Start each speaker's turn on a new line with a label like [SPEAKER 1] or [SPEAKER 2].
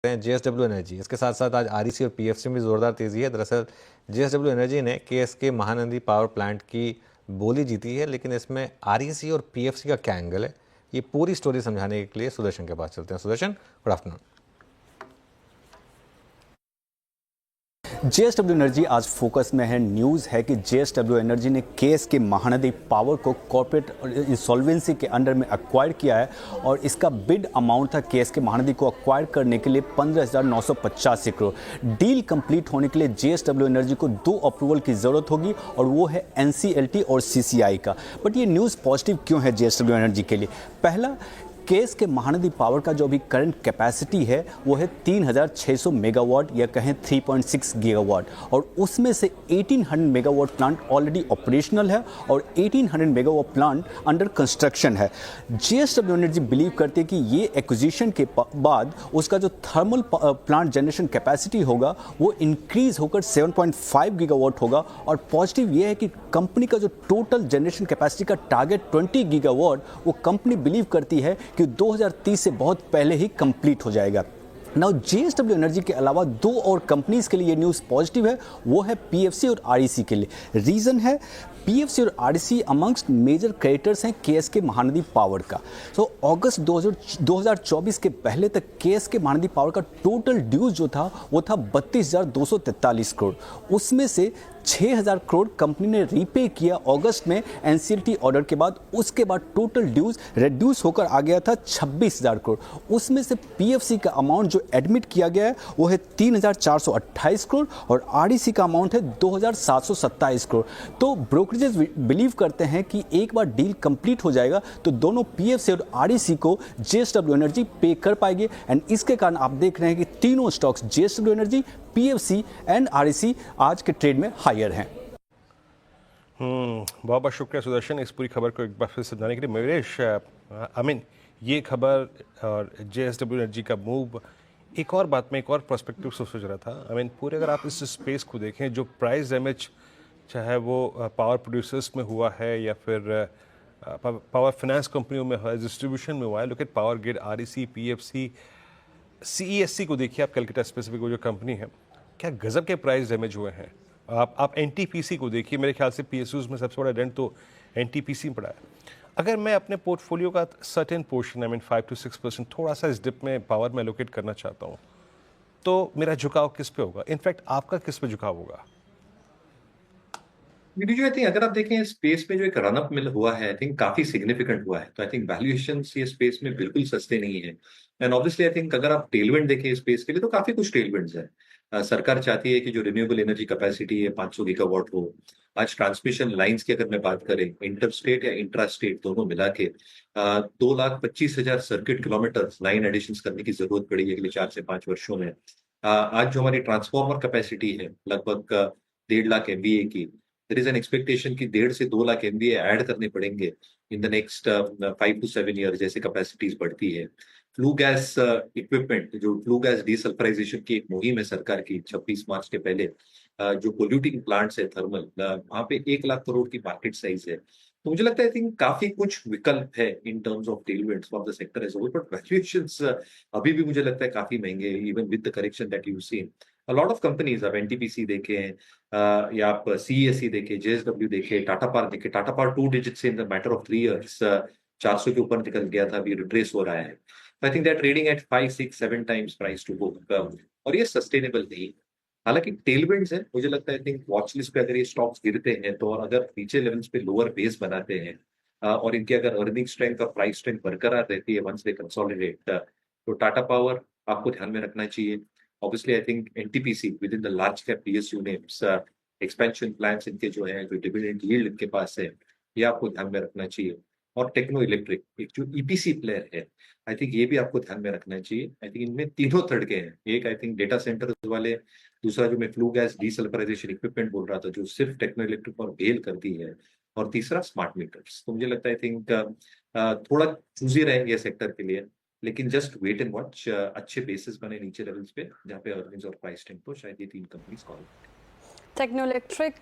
[SPEAKER 1] हैं JSW energy. इसके साथ साथ आज आरईसी और पीएफसी में जोरदार तेजी है। दरअसल जेएसडब्ल्यू एनर्जी ने केएसके महानदी पावर प्लांट की बोली जीती है, लेकिन इसमें आरईसी और पीएफसी का क्या एंगल है, ये पूरी स्टोरी समझाने के लिए सुदर्शन के पास चलते हैं। Sudarshan, good afternoon.
[SPEAKER 2] JSW energy आज फोकस में है। न्यूज़ है कि जेएसडब्ल्यू एनर्जी ने केएसके महानदी पावर को कॉर्पोरेट इंसॉल्वेंसी के अंडर में एक्वायर किया है और इसका बिड अमाउंट था केएसके महानदी को एक्वायर करने के लिए 15,985 करोड़। डील कंप्लीट होने के लिए जेएसडब्ल्यू एनर्जी को 2 अप्रूवल की ज़रूरत होगी और वो है एनसीएलटी और सीसीआई का। बट ये न्यूज़ पॉजिटिव क्यों है जेएसडब्ल्यू एनर्जी के लिए? पहला, केएसके महानदी पावर का जो अभी करंट कैपेसिटी है वो है 3,600 मेगावाट या कहें 3.6 गीगावाट, और उसमें से 1800 मेगावाट प्लांट ऑलरेडी ऑपरेशनल है और 1800 मेगावाट प्लांट अंडर कंस्ट्रक्शन है। जेएसडब्ल्यू एनर्जी बिलीव करते हैं कि ये एक्विजिशन के बाद उसका जो थर्मल प्लांट जनरेशन कैपेसिटी होगा वो इंक्रीज होकर 7.5 गीगावाट होगा। और पॉजिटिव ये है कि कंपनी का जो टोटल जनरेशन कैपेसिटी का टारगेट 20 गीगावाट वो कंपनी बिलीव करती है कि 2030 से बहुत पहले ही कंप्लीट हो जाएगा। नाउ जेएसडब्ल्यू एनर्जी के अलावा 2 और कंपनीज के लिए ये न्यूज़ पॉजिटिव है, वो है पीएफसी और आरईसी के लिए। रीज़न है पीएफसी और आरईसी अमंगस्ट मेजर क्रेडिटर्स हैं केएसके महानदी पावर का। सो अगस्त 2024 के पहले तक केएसके महानदी पावर का टोटल ड्यूज जो था वो था 32,243 करोड़। उसमें से 6,000 करोड़ कंपनी ने रीपे किया अगस्त में एनसीएलटी ऑर्डर के बाद। उसके बाद टोटल ड्यूज रिड्यूस होकर आ गया था 26,000 करोड़। उसमें से पीएफसी का अमाउंट जो एडमिट किया गया है वो है 3,428 करोड़ और आरईसी का अमाउंट है 2,727 करोड़। तो ब्रोकरेजेस बिलीव करते हैं कि एक बार डील कंप्लीट हो जाएगा तो दोनों पीएफसी और आरईसी को जेएसडब्ल्यू एनर्जी पे कर पाएंगे। एंड इसके कारण आप देख रहे हैं कि तीनों stocks JSW energy, PFC and REC आज के ट्रेड में हायर हैं।
[SPEAKER 3] बहुत बहुत शुक्रिया सुदर्शन इस पूरी खबर को एक बार फिर समझाने के लिए। मयूरेश, ये खबर और जेएसडब्ल्यू एनर्जी का मूव एक और बात में एक और पर्सपेक्टिव से सोच रहा था। पूरे अगर आप इस स्पेस को देखें, जो प्राइस डैमेज चाहे वो पावर प्रोड्यूसर्स में हुआ है या फिर पावर फाइनेंस कंपनियों में हुआ है, डिस्ट्रीब्यूशन में हुआ है, look at power grid, REC, PFC, CESC को देखिए आप, कलकत्ता स्पेसिफिक वो जो कंपनी है, क्या गजब के प्राइस डैमेज हुए हैं। आप एनटीपीसी को देखिए, मेरे ख्याल से पीएसयूज में सबसे बड़ा डेंट तो एनटीपीसी में पड़ा है। अगर मैं अपने पोर्टफोलियो का सर्टेन पोर्शन 5 to 6% थोड़ा सा इस डिप में पावर में एलोकेट करना चाहता हूँ, तो मेरा झुकाव किस पे होगा? इनफैक्ट आपका किस पे झुकाव होगा?
[SPEAKER 4] आई थिंक अगर आप देखें स्पेस में जो एक रनअप मिल हुआ है, आई थिंक काफी सिग्निफिकेंट हुआ है। तो आई थिंक वैल्यूएशन ये स्पेस में बिल्कुल सस्ते नहीं है। एंड ऑब्वियसली आई थिंक अगर आप टेलविंड देखें स्पेस के लिए तो काफी कुछ टेलविंड्स है। सरकार चाहती है कि जो रिन्यूएबल एनर्जी कैपेसिटी है 500 गीगावाट हो। आज ट्रांसमिशन लाइंस की अगर मैं बात करें, इंटर स्टेट या इंट्रा स्टेट दोनों मिला के 2,25,000 सर्किट किलोमीटर लाइन एडिशन करने की जरूरत पड़ेगी अगले 4 से 5 वर्षों में। आज जो हमारी ट्रांसफॉर्मर कैपेसिटी है लगभग 1.5 लाख एमवीए की, देयर इज एन एक्सपेक्टेशन कि 1.5 से 2 लाख एमवीए ऐड करने पड़ेंगे in the next 5 to 7 year जैसे कैपेसिटीज बढ़ती है। फ्लू गैस इक्विपमेंट, जो फ्लू गैस डीसल्फराइजेशन की एक मुहिम है सरकार की 26 मार्च के पहले, जो पोल्यूटिंग प्लांट्स है थर्मल, वहां पे 1 लाख करोड़ की मार्केट साइज है। तो मुझे लगता है आई थिंक काफी कुछ विकल्प है in terms of tailwinds for the sector as whole, but valuations अभी भी मुझे लगता है काफी महंगे, even with the correction that you seen. A lot of companies, आप एनटीपीसी देखें या आप सीईएससी देखें, जेएसडब्ल्यू देखें, टाटा पावर देखें, टाटा पावर 2 डिजिट से in the matter of 3 years 400 के ऊपर निकल गया था, अभी रिट्रेस हो रहा है। I think that trading at 5, 6, 7 times price to book, और ये सस्टेनेबल नहीं है। हालांकि टेलविंड्स है, मुझे लगता है आई थिंक वॉच लिस्ट पे अगर ये स्टॉक्स गिरते हैं तो, और अगर नीचे लेवल्स पे लोअर बेस बनाते हैं और इनके अगर अर्निंग स्ट्रेंथ और प्राइस स्ट्रेंथ बरकरार रहती है वंस दे कंसोलिडेट, तो टाटा पावर आपको ध्यान में रखना चाहिए। Obviously, I think NTPC within the large cap PSU names, expansion plans इनके जो हैं, जो dividend yield इनके पास है, ये आपको ध्यान में रखना चाहिए। और टेक्नो इलेक्ट्रिक एक जो ईपीसी प्लेयर है, आई थिंक ये भी आपको ध्यान में रखना चाहिए। आई थिंक इनमें तीनों तड़के हैं, एक आई थिंक डेटा सेंटर वाले, दूसरा जो मैं फ्लू गैस डीसल्फराइजेशन इक्विपमेंट बोल रहा था जो सिर्फ टेक्नो इलेक्ट्रिक और बेल करती है, और तीसरा स्मार्ट मीटर्स। तो मुझे लगता है आई थिंक थोड़ा चूजी रहेंगे सेक्टर के लिए, लेकिन जस्ट वेट एंड वॉच। अच्छे बेसिस बने नीचे लेवल्स पे जहाँ पे अर्निंग्स और प्राइस ट्रेंड, तो शायद ये 3 कंपनीज कॉल।
[SPEAKER 5] Techno electric